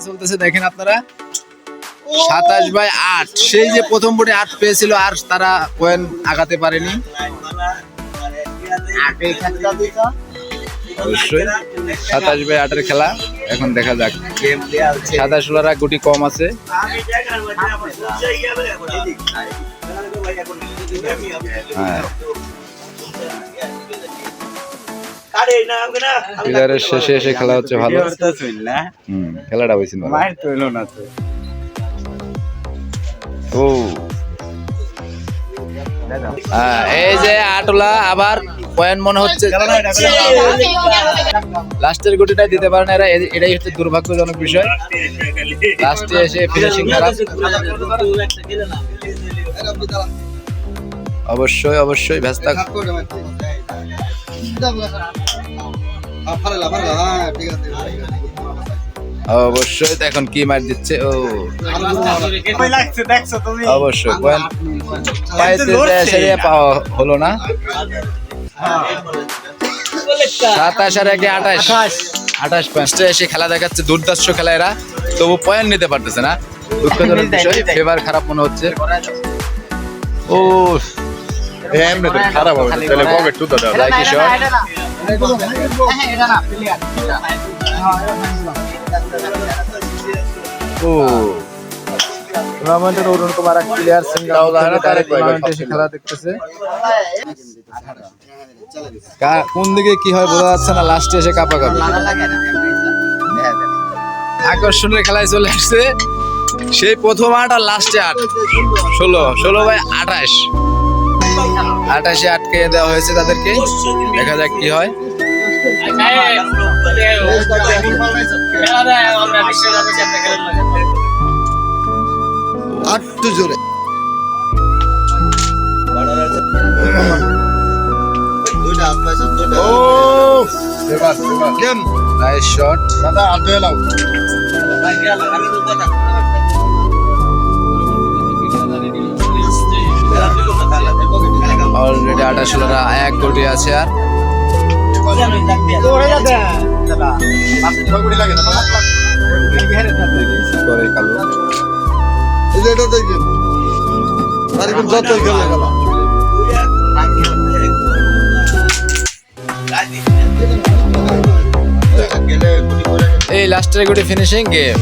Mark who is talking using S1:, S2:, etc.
S1: চলতেছে দেখেন আপনারা 27/8 সেই যে প্রথম বুটে 8 পেয়েছিল আর তারা পয়েন্ট আগাতে পারেনি অবশ্যই 27/8 এর খেলা এখন দেখা যাক সাদা ষোলারা গুটি কম আছে হ্যাঁ প্লেয়ারের শেষে এসে খেলা হচ্ছে ভালো খেলাটা হয়েছিল ও এই যে আটলা আবার পয়েন্ট মনে হচ্ছে লাস্টের গুটিটা দিতে পারে না এরা এটাই হচ্ছে দুর্ভাগ্যজনক বিষয় লাস্টে এসে ফিনিশিং খারাপ অবশ্যই অবশ্যই ব্যস্ত অবশ্যই এখন কি মার দিচ্ছে ও অবশ্যই পয়েন্ট পাওয়া হলো না 27/28 পয়েন্টে এসে খেলা দেখাচ্ছে দুর্দার্শ খেলা এরা তবু পয়েন্ট নিতে পারতেছে না দুঃখজনক বিষয় ফেভার খারাপ মনে হচ্ছে ও এমনি তো খারাপ হবে তাহলে কবে টুটা দাও লাইক শট ও টুর্নামেন্টের অরুণ কুমার এক প্লেয়ার সিঙ্গেল টুর্নামেন্টে এসে খেলা দেখতেছে কোন দিকে কি হয় বোঝা যাচ্ছে না লাস্টে এসে কাপাকাপি আকর্ষণের খেলায় চলে আসছে সেই প্রথম 8 আর লাস্টে 8 16/28 28-এ আটকে দেওয়া হয়েছে তাদেরকে দেখা যাক কি হয়
S2: আটটু জোরে
S1: নাইস শট অলরেডি 28-রা এক কোটি আছে আর করে কালো
S2: এটা দেখেন আর এখন যত খেলে গেল
S1: এই লাস্টের গুটি ফিনিশিং গেম